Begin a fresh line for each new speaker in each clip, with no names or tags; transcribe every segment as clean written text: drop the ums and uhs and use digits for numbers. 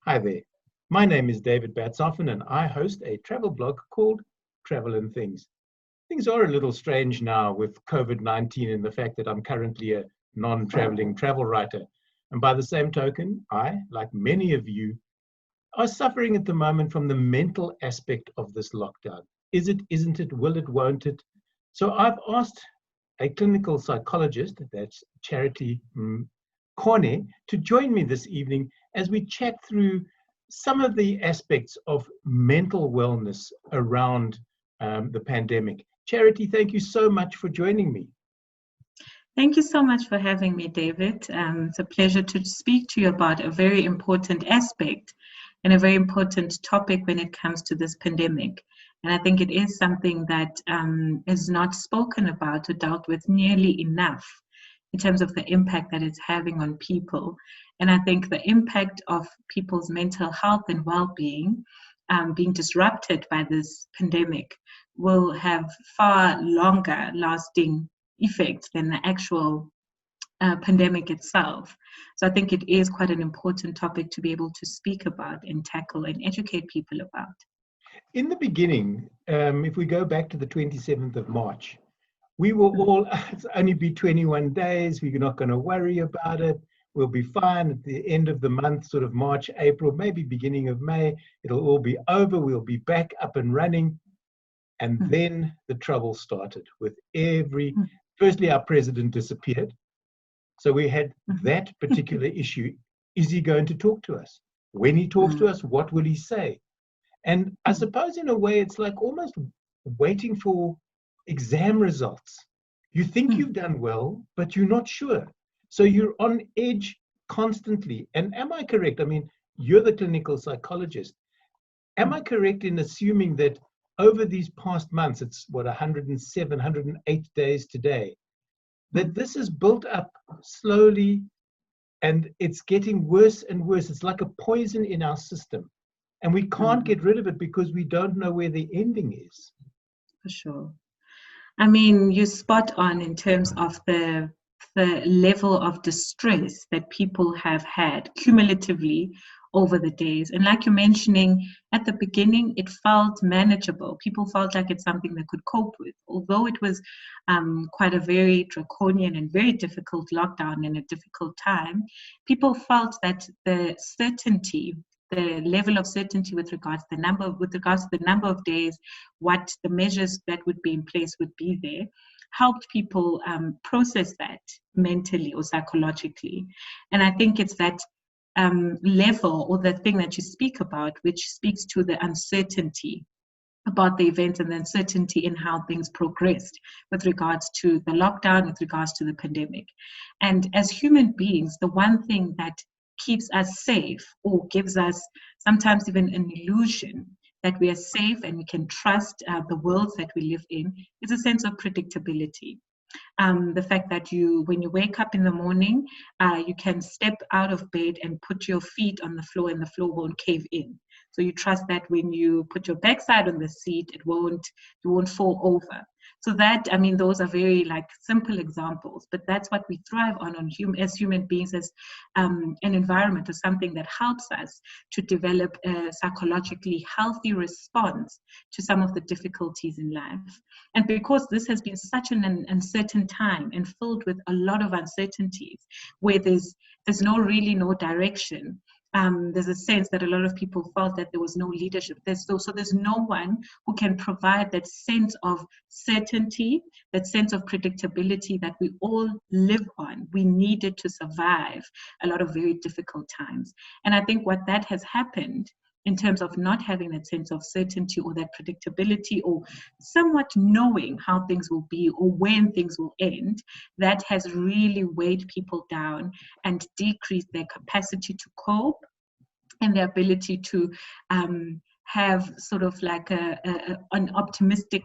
Hi there. My name is David Batsoffen and I host a travel blog called Travel and Things. Things are a little strange now with COVID-19 and the fact that I'm currently a non-traveling travel writer. And by the same token, I, like many of you, are suffering at the moment from the mental aspect of this lockdown. Is it, isn't it, will it, won't it? So I've asked a clinical psychologist, that's Charity Mkone, to join me this evening as we chat through some of the aspects of mental wellness around the pandemic. Charity, thank you so much for joining me.
Thank you so much for having me, David. It's a pleasure to speak to you about a very important aspect and a very important topic when it comes to this pandemic. And I think it is something that is not spoken about or dealt with nearly enough in terms of the impact that it's having on people. And I think the impact of people's mental health and well-being being disrupted by this pandemic will have far longer lasting effects than the actual pandemic itself. So I think it is quite an important topic to be able to speak about and tackle and educate people about.
In the beginning, if we go back to the 27th of March, we were all, it's only be 21 days, we're not going to worry about it, we'll be fine at the end of the month, sort of March, April, maybe beginning of May, it'll all be over, we'll be back up and running. And then the trouble started with firstly, our president disappeared. So we had that particular issue. Is he going to talk to us? When he talks to us, what will he say? And I suppose in a way, it's like almost waiting for exam results. You think you've done well, but you're not sure. So you're on edge constantly. And am I correct? I mean, you're the clinical psychologist. Am I correct in assuming that over these past months, it's what, 107, 108 days today, that this is built up slowly and it's getting worse and worse. It's like a poison in our system. And we can't get rid of it because we don't know where the ending is.
For sure. I mean, you're spot on in terms of the level of distress that people have had cumulatively over the days. And like you're mentioning, at the beginning, it felt manageable. People felt like it's something they could cope with. Although it was quite a very draconian and very difficult lockdown and a difficult time, people felt that the level of certainty with regards to the number of days, what the measures that would be in place would be there, helped people process that mentally or psychologically. And I think it's that level or the thing that you speak about, which speaks to the uncertainty about the events and the uncertainty in how things progressed with regards to the lockdown, with regards to the pandemic. And as human beings, the one thing that keeps us safe or gives us sometimes even an illusion that we are safe and we can trust the worlds that we live in is a sense of predictability. The fact that when you wake up in the morning, you can step out of bed and put your feet on the floor and the floor won't cave in. So you trust that when you put your backside on the seat, you won't fall over. So that, I mean, those are very simple examples, but that's what we thrive on as human beings, as an environment or something that helps us to develop a psychologically healthy response to some of the difficulties in life. And because this has been such an uncertain time and filled with a lot of uncertainties, where there's no direction, there's a sense that a lot of people felt that there was no leadership. There's no one who can provide that sense of certainty, that sense of predictability that we all live on. We needed to survive a lot of very difficult times. And I think what that has happened in terms of not having that sense of certainty or that predictability or somewhat knowing how things will be or when things will end, that has really weighed people down and decreased their capacity to cope and their ability to have sort of like an optimistic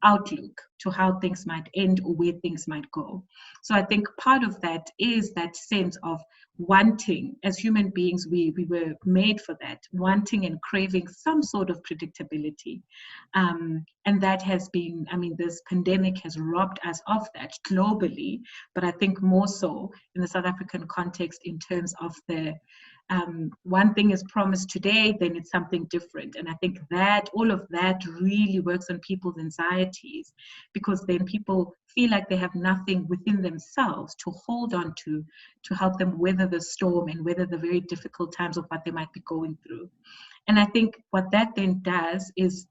outlook to how things might end or where things might go. So I think part of that is that sense of wanting, as human beings, we were made for that, wanting and craving some sort of predictability. And that has been, I mean, this pandemic has robbed us of that globally, but I think more so in the South African context in terms of the one thing is promised today, then it's something different. And I think that all of that really works on people's anxieties, because then people feel like they have nothing within themselves to hold on to help them weather the storm and weather the very difficult times of what they might be going through. And I think what that then does is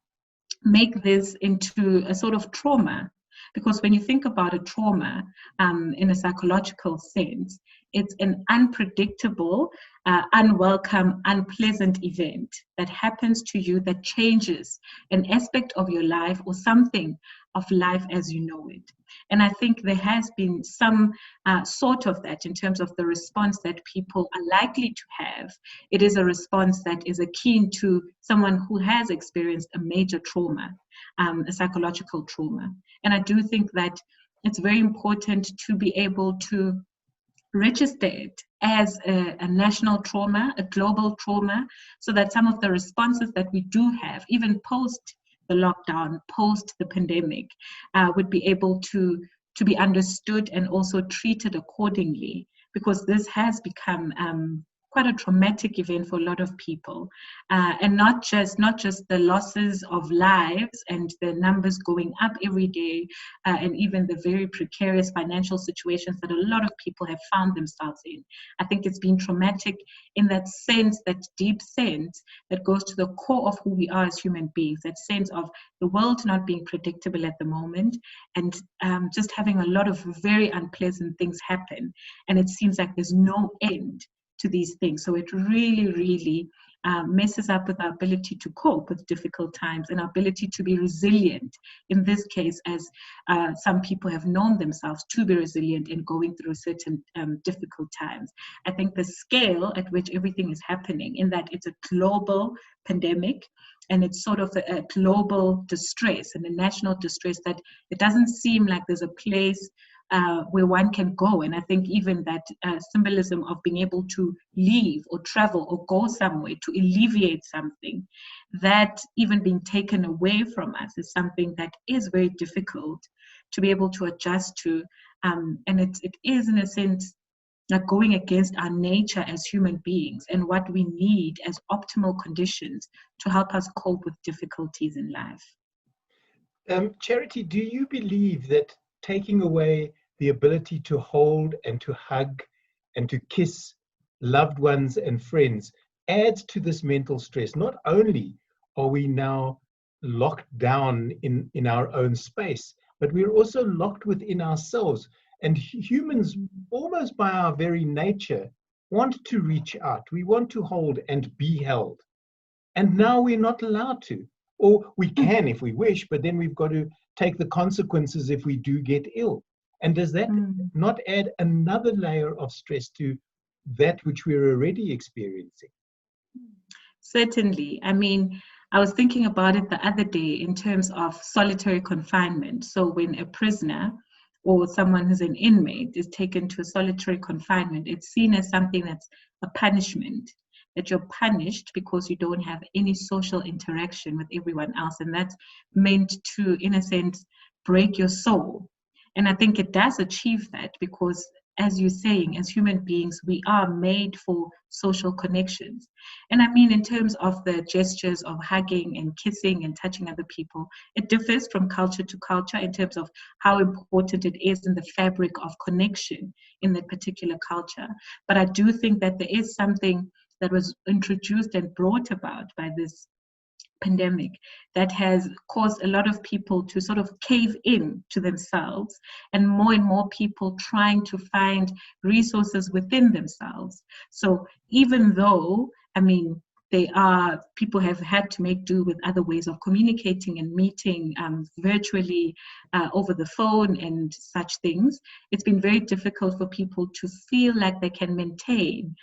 make this into a sort of trauma. Because when you think about a trauma in a psychological sense, it's an unpredictable, unwelcome, unpleasant event that happens to you that changes an aspect of your life or something of life as you know it. And I think there has been some sort of that in terms of the response that people are likely to have. It is a response that is akin to someone who has experienced a major trauma, a psychological trauma. And I do think that it's very important to be able to register it as a national trauma, a global trauma, so that some of the responses that we do have, even post the lockdown, post the pandemic, would be able to be understood and also treated accordingly, because this has become quite a traumatic event for a lot of people, and not just the losses of lives and the numbers going up every day, and even the very precarious financial situations that a lot of people have found themselves in. I think it's been traumatic in that sense, that deep sense that goes to the core of who we are as human beings, that sense of the world not being predictable at the moment, and just having a lot of very unpleasant things happen, and it seems like there's no end to these things. So it really, really messes up with our ability to cope with difficult times and our ability to be resilient. In this case, as some people have known themselves to be resilient in going through certain difficult times. I think the scale at which everything is happening, in that it's a global pandemic, and it's sort of a global distress and a national distress, that it doesn't seem like there's a place where one can go. And I think even that symbolism of being able to leave or travel or go somewhere to alleviate something, that even being taken away from us is something that is very difficult to be able to adjust to. And it is, in a sense, like going against our nature as human beings and what we need as optimal conditions to help us cope with difficulties in life.
Charity, do you believe that taking away the ability to hold and to hug and to kiss loved ones and friends adds to this mental stress? Not only are we now locked down in our own space, but we're also locked within ourselves. And humans, almost by our very nature, want to reach out. We want to hold and be held. And now we're not allowed to. Or we can if we wish, but then we've got to take the consequences if we do get ill. And does that not add another layer of stress to that which we're already experiencing?
Certainly. I mean, I was thinking about it the other day in terms of solitary confinement. So when a prisoner or someone who's an inmate is taken to a solitary confinement, it's seen as something that's a punishment, that you're punished because you don't have any social interaction with everyone else. And that's meant to, in a sense, break your soul. And I think it does achieve that, because, as you're saying, as human beings, we are made for social connections. And I mean, in terms of the gestures of hugging and kissing and touching other people, it differs from culture to culture in terms of how important it is in the fabric of connection in that particular culture. But I do think that there is something that was introduced and brought about by this pandemic that has caused a lot of people to sort of cave in to themselves, and more people trying to find resources within themselves. So even though, I mean, people have had to make do with other ways of communicating and meeting virtually over the phone and such things, it's been very difficult for people to feel like they can maintain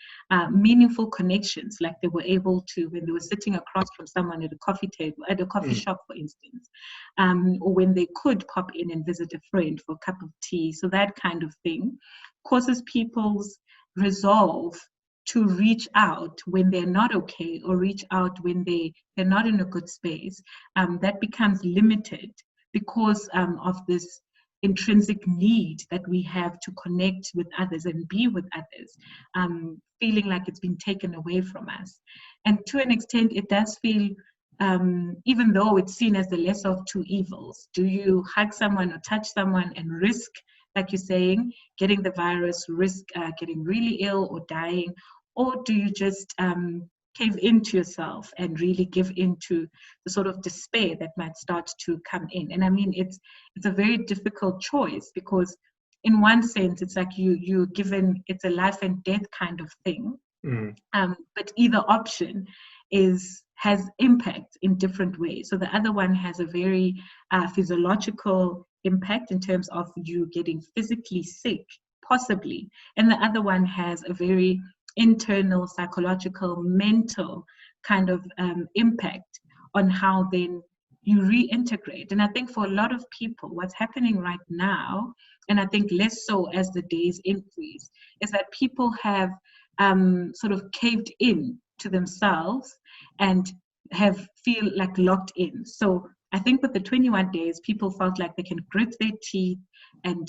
meaningful connections like they were able to when they were sitting across from someone at a coffee table, at a coffee shop, for instance, or when they could pop in and visit a friend for a cup of tea. So that kind of thing causes people's resolve to reach out when they're not okay, or reach out when they're not in a good space. That becomes limited because of this intrinsic need that we have to connect with others and be with others, feeling like it's been taken away from us. And to an extent, it does feel, even though it's seen as the lesser of two evils, do you hug someone or touch someone and risk, like you're saying, getting the virus, risk getting really ill or dying, or do you just cave into yourself and really give into the sort of despair that might start to come in? And I mean, it's a very difficult choice, because in one sense, it's like you're given, it's a life and death kind of thing. But either option has impact in different ways. So the other one has a very physiological impact in terms of you getting physically sick, possibly. And the other one has a very internal, psychological, mental kind of impact on how then you reintegrate. And I think for a lot of people, what's happening right now, and I think less so as the days increase, is that people have sort of caved in to themselves and feel like locked in. So I think with the 21 days, people felt like they can grit their teeth and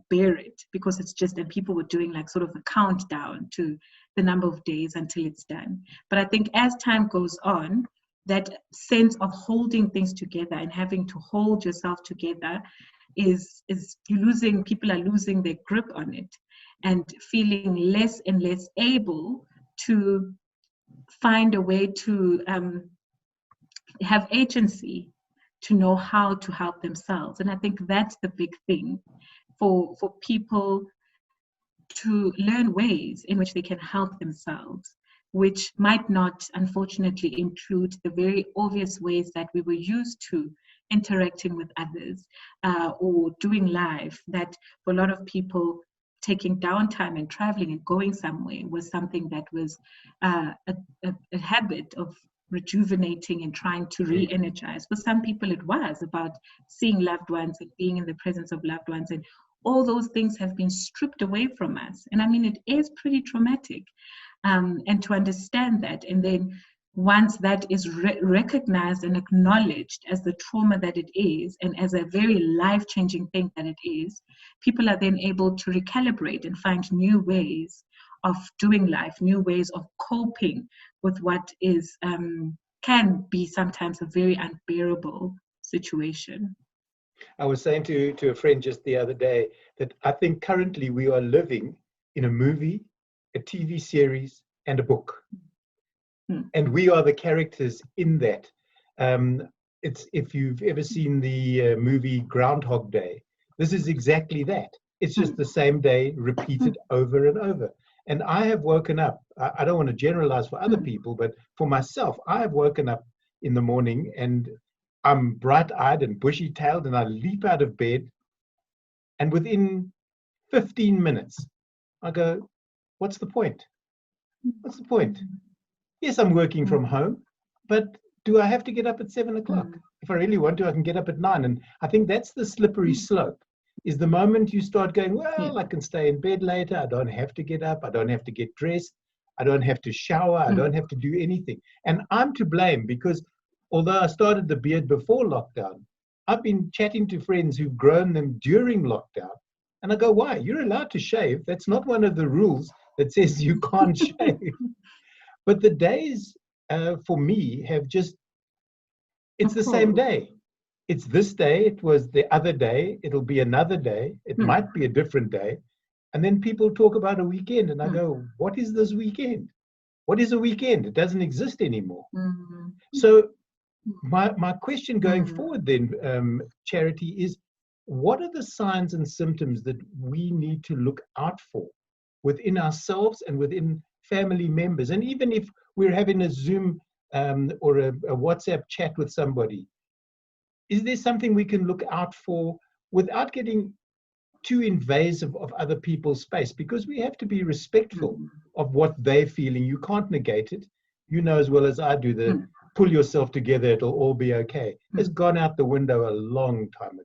bear it, because it's just, and people were doing like sort of a countdown to the number of days until it's done. But I think as time goes on, that sense of holding things together and having to hold yourself together is people are losing their grip on it and feeling less and less able to find a way to have agency, to know how to help themselves. And I think that's the big thing for people, to learn ways in which they can help themselves, which might not, unfortunately, include the very obvious ways that we were used to interacting with others or doing life. That for a lot of people, taking downtime and traveling and going somewhere was something that was a habit of rejuvenating and trying to re-energize. For some people, it was about seeing loved ones and being in the presence of loved ones, and all those things have been stripped away from us. And I mean, it is pretty traumatic. And to understand that, and then once that is recognized and acknowledged as the trauma that it is, and as a very life-changing thing that it is, people are then able to recalibrate and find new ways of doing life, new ways of coping with what is can be sometimes a very unbearable situation.
I was saying to a friend just the other day that I think currently we are living in a movie, a TV series, and a book. And we are the characters in that. It's, if you've ever seen the movie Groundhog Day, this is exactly that. It's just the same day repeated over and over. And I have woken up, I don't want to generalize for other people, but for myself, I have woken up in the morning and I'm bright-eyed and bushy-tailed, and I leap out of bed, and within 15 minutes, I go, what's the point? What's the point? Yes, I'm working from home, but do I have to get up at 7 o'clock? If I really want to, I can get up at 9. And I think that's the slippery slope, is the moment you start going, well, I can stay in bed later, I don't have to get up, I don't have to get dressed, I don't have to shower, I don't have to do anything. And I'm to blame, because although I started the beard before lockdown, I've been chatting to friends who've grown them during lockdown. And I go, why? You're allowed to shave. That's not one of the rules that says you can't shave. But the days for me have just, it's the same day. It's this day, it was the other day, it'll be another day, it might be a different day. And then people talk about a weekend, and I go, what is this weekend? What is a weekend? It doesn't exist anymore. So my question going forward then, Charity, is what are the signs and symptoms that we need to look out for within ourselves and within family members? And even if we're having a Zoom or a WhatsApp chat with somebody, is there something we can look out for without getting too invasive of other people's space? Because we have to be respectful of what they're feeling. You can't negate it. You know as well as I do that pull yourself together, it'll all be okay. It's gone out the window a long time ago.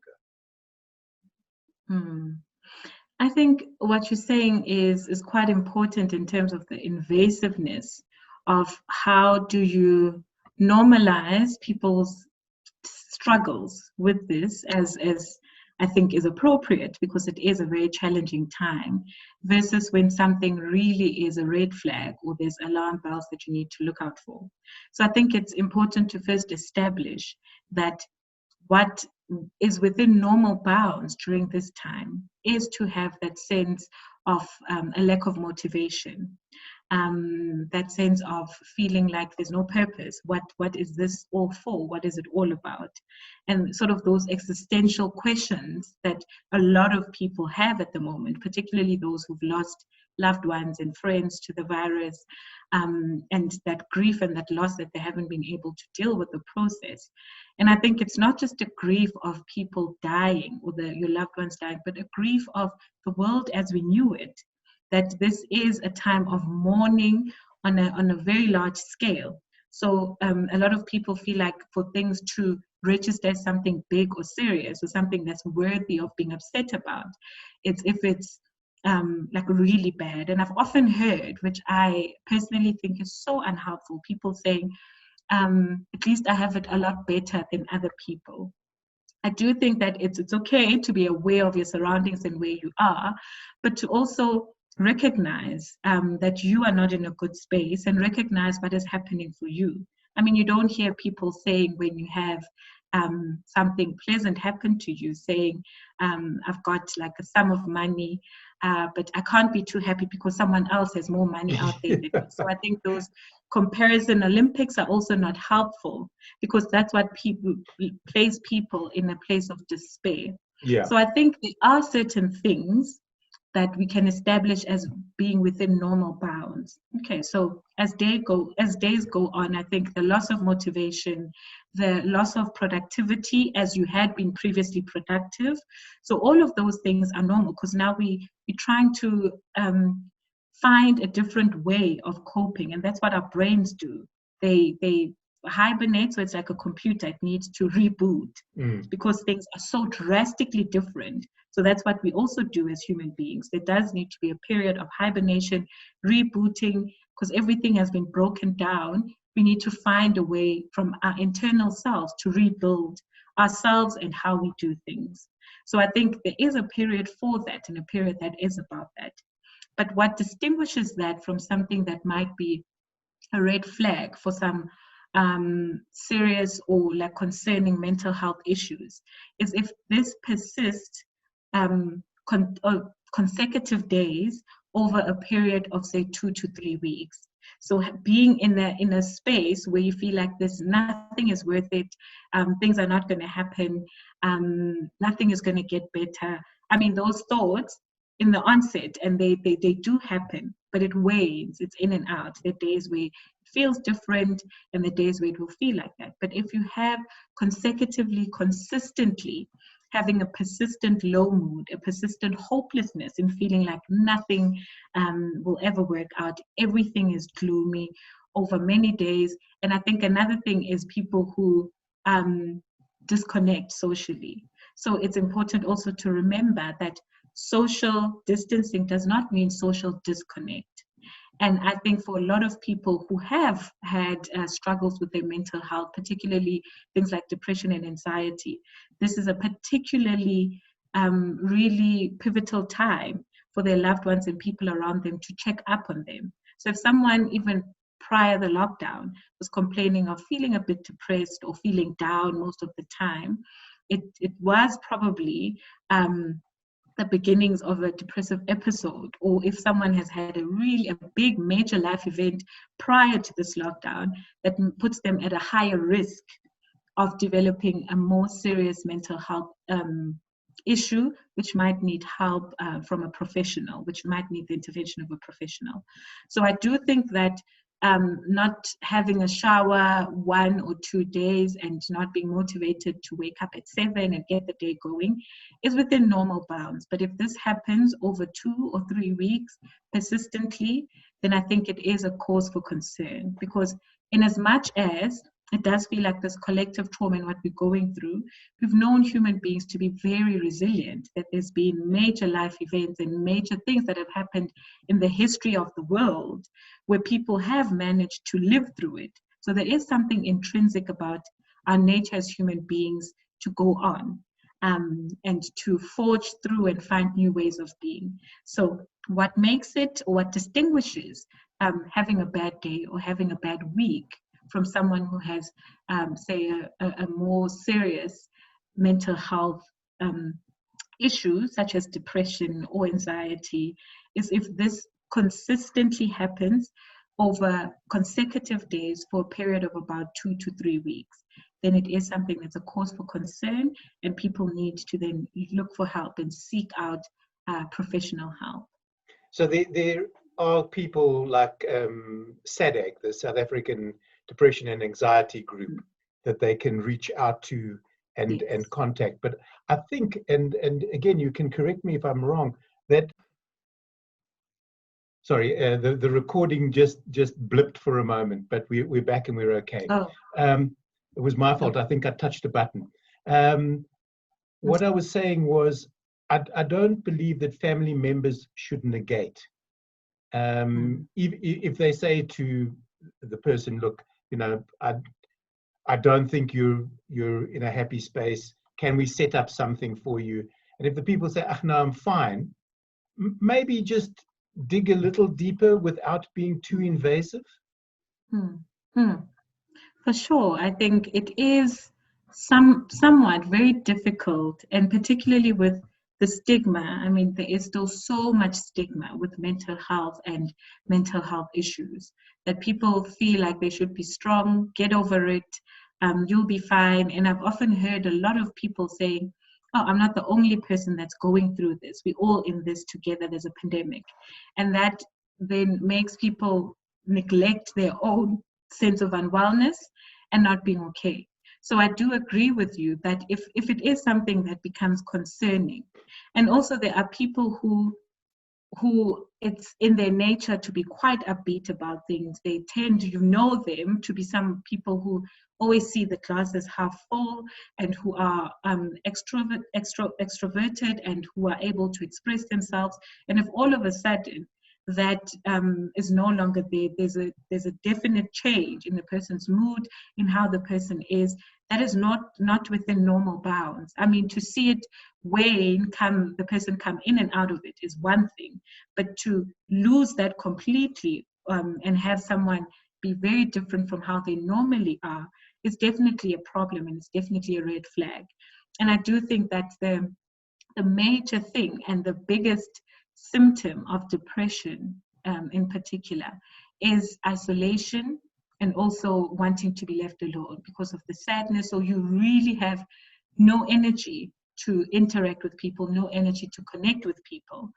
I think what you're saying is quite important in terms of the invasiveness of how do you normalize people's struggles with this as I think is appropriate because it is a very challenging time, versus when something really is a red flag or there's alarm bells that you need to look out for. So I think it's important to first establish that what is within normal bounds during this time is to have that sense of a lack of motivation, that sense of feeling like there's no purpose. What is this all for? What is it all about? And sort of those existential questions that a lot of people have at the moment, particularly those who've lost loved ones and friends to the virus, and that grief and that loss that they haven't been able to deal with the process. And I think it's not just a grief of people dying or your loved ones dying, but a grief of the world as we knew it, that this is a time of mourning on a very large scale. So a lot of people feel like for things to register as something big or serious or something that's worthy of being upset about, it's if it's like really bad. And I've often heard, which I personally think is so unhelpful, people saying, at least I have it a lot better than other people. I do think that it's okay to be aware of your surroundings and where you are, but to also recognize that you are not in a good space and recognize what is happening for you. I mean, you don't hear people saying when you have something pleasant happen to you, saying, I've got like a sum of money, but I can't be too happy because someone else has more money out there than me. So I think those comparison Olympics are also not helpful, because that's what place people in a place of despair.
Yeah.
So I think there are certain things that we can establish as being within normal bounds. Okay, so as days go on, I think the loss of motivation, the loss of productivity as you had been previously productive. So all of those things are normal, because now we're trying to find a different way of coping, and that's what our brains do. They hibernate, so it's like a computer, it needs to reboot because things are so drastically different. So that's what we also do as human beings. There does need to be a period of hibernation, rebooting, because everything has been broken down. We need to find a way from our internal selves to rebuild ourselves and how we do things. So I think there is a period for that, and a period that is about that. But what distinguishes that from something that might be a red flag for some serious or like concerning mental health issues is if this persists consecutive days over a period of say 2 to 3 weeks. So being in a space where you feel like nothing is worth it, things are not going to happen, nothing is going to get better. I mean, those thoughts in the onset, and they do happen, but it wanes, it's in and out. There are days where it feels different and the days where it will feel like that. But if you have consistently having a persistent low mood, a persistent hopelessness in feeling like nothing will ever work out, everything is gloomy over many days. And I think another thing is people who disconnect socially. So it's important also to remember that social distancing does not mean social disconnect. And I think for a lot of people who have had struggles with their mental health, particularly things like depression and anxiety, this is a particularly really pivotal time for their loved ones and people around them to check up on them. So if someone even prior to the lockdown was complaining of feeling a bit depressed or feeling down most of the time, it was probably the beginnings of a depressive episode, or if someone has had a big major life event prior to this lockdown that puts them at a higher risk of developing a more serious mental health issue, which might need help from a professional, which might need the intervention of a professional. So I do think that not having a shower 1 or 2 days and not being motivated to wake up at 7 and get the day going is within normal bounds. But if this happens over 2 or 3 weeks persistently, then I think it is a cause for concern, because in as much as it does feel like this collective trauma and what we're going through, we've known human beings to be very resilient, that there's been major life events and major things that have happened in the history of the world where people have managed to live through it. So there is something intrinsic about our nature as human beings to go on. and to forge through and find new ways of being. So what makes it, or what distinguishes having a bad day or having a bad week from someone who has, say, a more serious mental health issue, such as depression or anxiety, is if this consistently happens over consecutive days for a period of about 2 to 3 weeks, then it is something that's a cause for concern, and people need to then look for help and seek out professional help.
So there are people like SADAG, the South African Depression and Anxiety Group, that they can reach out to and contact. But I think, and again, you can correct me if I'm wrong, that, sorry, the recording just blipped for a moment, but we're back and we're okay.
Oh.
It was my fault. I think I touched a button. What I was saying was, I don't believe that family members should negate. If they say to the person, look, you know, I don't think you're in a happy space. Can we set up something for you? And if the people say, no, I'm fine, maybe just dig a little deeper without being too invasive.
For sure. I think it is somewhat very difficult, and particularly with the stigma. I mean, there is still so much stigma with mental health and mental health issues, that people feel like they should be strong, get over it, you'll be fine. And I've often heard a lot of people saying, oh, I'm not the only person that's going through this. We're all in this together. There's a pandemic. And that then makes people neglect their own sense of unwellness and not being okay. So I do agree with you that if it is something that becomes concerning, and also there are people who it's in their nature to be quite upbeat about things. They tend, you know, them to be some people who always see the glass as half full, and who are extroverted and who are able to express themselves. And if all of a sudden that is no longer there, there's a definite change in the person's mood, in how the person is, that is not within normal bounds. I mean, to see it wane, the person come in and out of it is one thing, but to lose that completely and have someone be very different from how they normally are is definitely a problem, and it's definitely a red flag. And I do think that the major thing and the biggest symptom of depression in particular is isolation, and also wanting to be left alone because of the sadness. So you really have no energy to interact with people, no energy to connect with people.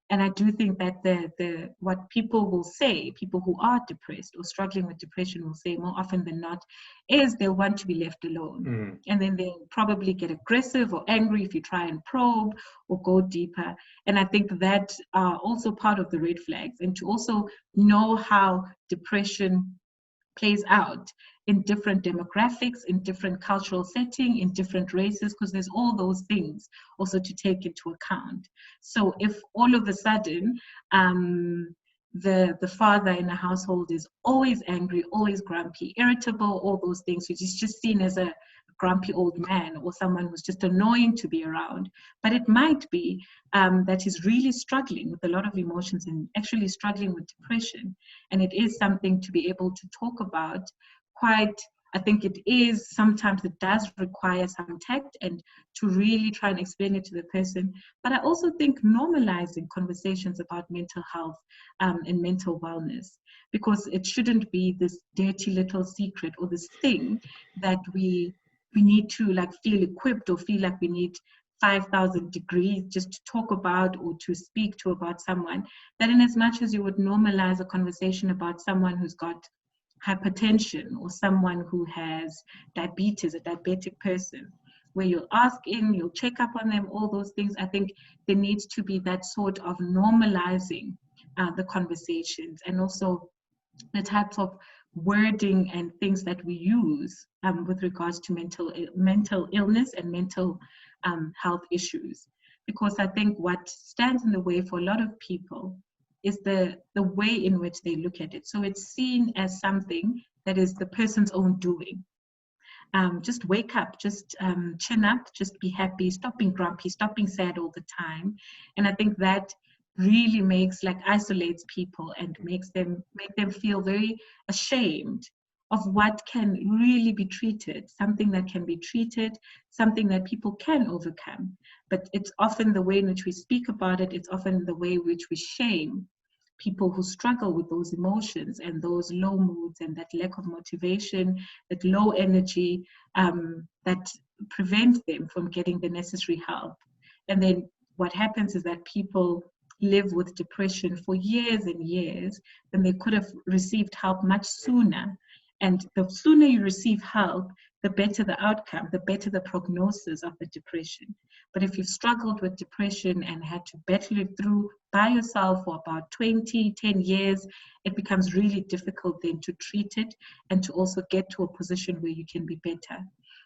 And I do think that what people will say, people who are depressed or struggling with depression will say more often than not, is they'll want to be left alone. And then they'll probably get aggressive or angry if you try and probe or go deeper. And I think that are also part of the red flags. And to also know how depression plays out in different demographics, in different cultural setting, in different races, because there's all those things also to take into account. So if all of a sudden the father in a household is always angry, always grumpy, irritable, all those things, which is just seen as a grumpy old man or someone who's just annoying to be around, but it might be that he's really struggling with a lot of emotions and actually struggling with depression. And it is something to be able to talk about quite. I think sometimes it does require some tact and to really try and explain it to the person. But I also think normalizing conversations about mental health and mental wellness, because it shouldn't be this dirty little secret or this thing that we need to like feel equipped or feel like we need 5,000 degrees just to talk about or to speak to about someone. That in as much as you would normalize a conversation about someone who's got hypertension or someone who has diabetes, a diabetic person, where you'll ask in, you'll check up on them, all those things. I think there needs to be that sort of normalizing the conversations, and also the types of wording and things that we use with regards to mental illness and mental health issues. Because I think what stands in the way for a lot of people is the way in which they look at it. So it's seen as something that is the person's own doing. just wake up, just chin up, just be happy, stop being grumpy, stop being sad all the time. And I think that really isolates people and make them feel very ashamed of what can really be treated, something that can be treated, something that people can overcome. But it's often the way in which we speak about it, it's often the way in which we shame people who struggle with those emotions and those low moods and that lack of motivation, that low energy, that prevents them from getting the necessary help. And then what happens is that people live with depression for years and years, and they could have received help much sooner. And the sooner you receive help, the better the outcome, the better the prognosis of the depression. But if you've struggled with depression and had to battle it through by yourself for about 10 years, it becomes really difficult then to treat it and to also get to a position where you can be better.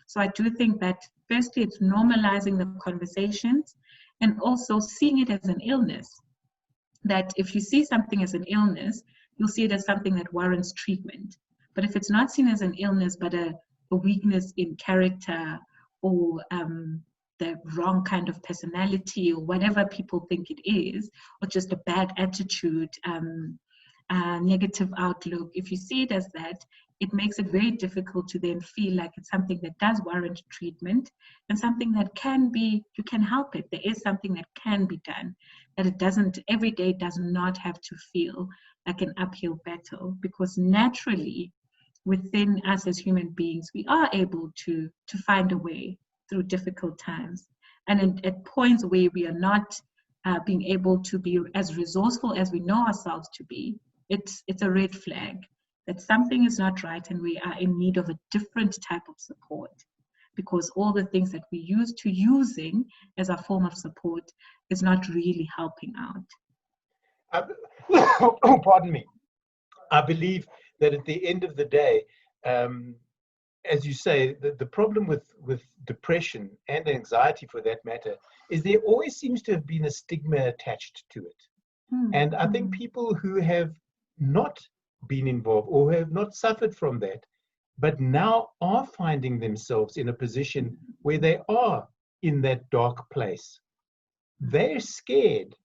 So I do think that firstly, it's normalizing the conversations and also seeing it as an illness. That if you see something as an illness, you'll see it as something that warrants treatment. But if it's not seen as an illness, but a weakness in character or the wrong kind of personality or whatever people think it is, or just a bad attitude, negative outlook, if you see it as that, it makes it very difficult to then feel like it's something that does warrant treatment and something that you can help it. There is something that can be done, that it doesn't, every day does not have to feel like an uphill battle, because naturally within us as human beings, we are able to find a way through difficult times. And at points where we are not being able to be as resourceful as we know ourselves to be, it's a red flag that something is not right and we are in need of a different type of support, because all the things that we used to using as a form of support is not really helping out.
Pardon me. I believe that at the end of the day, as you say, the problem with depression and anxiety for that matter is there always seems to have been a stigma attached to it. And I think people who have not been involved or have not suffered from that, but now are finding themselves in a position where they are in that dark place, they're scared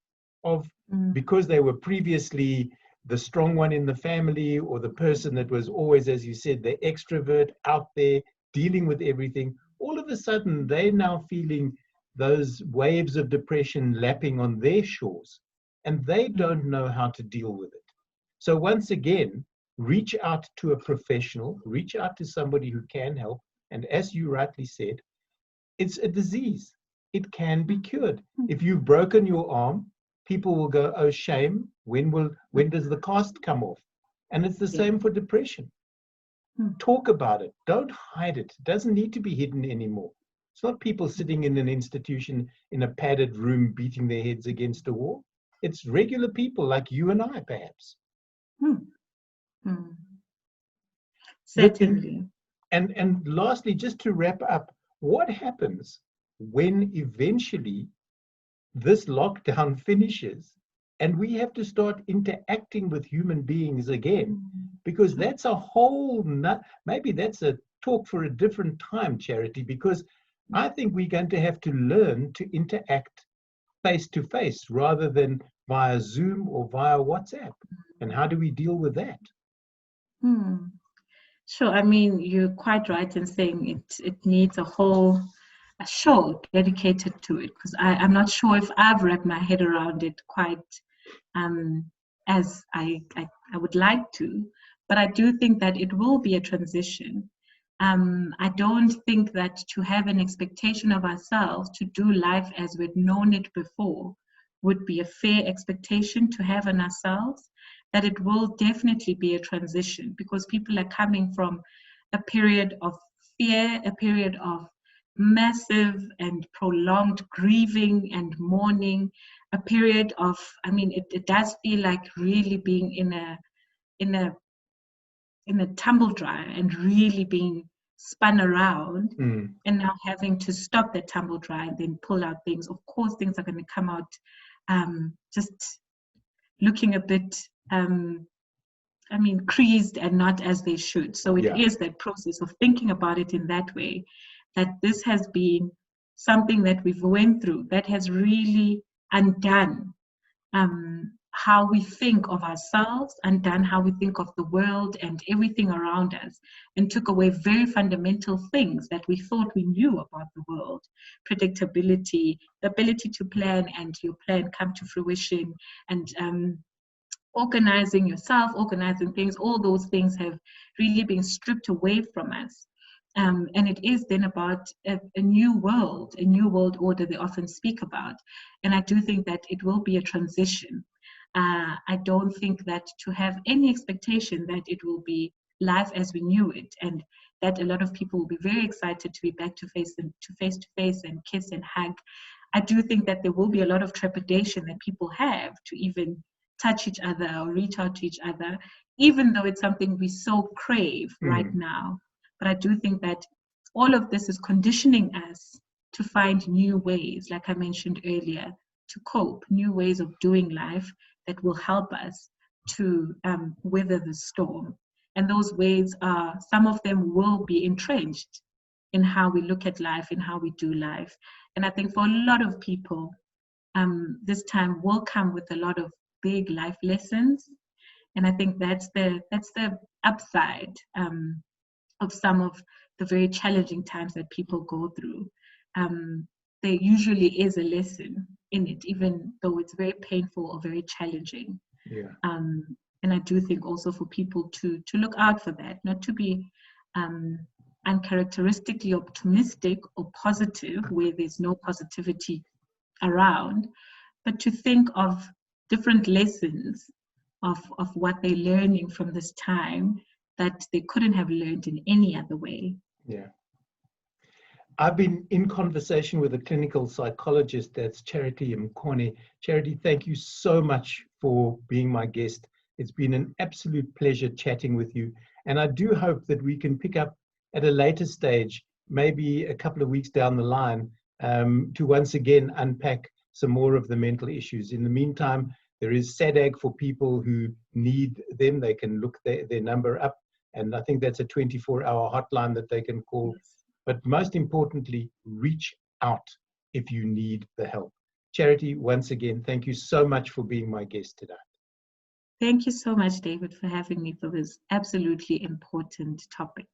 of, because they were previously the strong one in the family or the person that was always, as you said, the extrovert out there dealing with everything, all of a sudden they're now feeling those waves of depression lapping on their shores, and they don't know how to deal with it. So once again, reach out to a professional, reach out to somebody who can help. And as you rightly said, it's a disease. It can be cured. If you've broken your arm, people will go, oh, shame, when does the cast come off? And it's the same for depression. Talk about it. Don't hide it. It doesn't need to be hidden anymore. It's not people sitting in an institution in a padded room beating their heads against a wall. It's regular people like you and I, perhaps.
Certainly.
And lastly, just to wrap up, what happens when eventually this lockdown finishes and we have to start interacting with human beings again? Because that's a whole maybe that's a talk for a different time, Charity, because I think we're going to have to learn to interact face to face rather than via Zoom or via WhatsApp. And how do we deal with that?
Sure. I mean, you're quite right in saying it needs a show dedicated to it, because I'm not sure if I've wrapped my head around it quite as I would like to. But I do think that it will be a transition. I don't think that to have an expectation of ourselves to do life as we'd known it before would be a fair expectation to have on ourselves. That it will definitely be a transition, because people are coming from a period of fear, a period of massive and prolonged grieving and mourning, a period of, I mean, it does feel like really being in a tumble dryer and really being spun around, and now having to stop that tumble dryer and then pull out things. Of course, things are going to come out just looking a bit creased and not as they should. So it
Yeah.
is that process of thinking about it in that way, that this has been something that we've went through that has really undone how we think of ourselves, undone how we think of the world and everything around us, and took away very fundamental things that we thought we knew about the world. Predictability, the ability to plan and your plan come to fruition, and organizing yourself, organizing things, all those things have really been stripped away from us. And it is then about a new world order they often speak about. And I do think that it will be a transition. I don't think that to have any expectation that it will be life as we knew it, and that a lot of people will be very excited to be back to face to face and kiss and hug. I do think that there will be a lot of trepidation that people have to even touch each other or reach out to each other, even though it's something we so crave right now. But I do think that all of this is conditioning us to find new ways, like I mentioned earlier, to cope, new ways of doing life that will help us to weather the storm. And those ways are, some of them will be entrenched in how we look at life, in how we do life. And I think for a lot of people, this time will come with a lot of big life lessons. And I think that's the upside of some of the very challenging times that people go through. There usually is a lesson in it, even though it's very painful or very challenging.
Yeah.
And I do think also for people to look out for that, not to be uncharacteristically optimistic or positive where there's no positivity around, but to think of different lessons of what they're learning from this time that they couldn't have learned in any other way.
Yeah. I've been in conversation with a clinical psychologist, that's Charity Mkone. Charity, thank you so much for being my guest. It's been an absolute pleasure chatting with you. And I do hope that we can pick up at a later stage, maybe a couple of weeks down the line, to once again unpack some more of the mental issues. In the meantime, there is SADAG for people who need them. They can look their number up. And I think that's a 24-hour hotline that they can call.
Yes.
But most importantly, reach out if you need the help. Charity, once again, thank you so much for being my guest today.
Thank you so much, David, for having me for this absolutely important topic.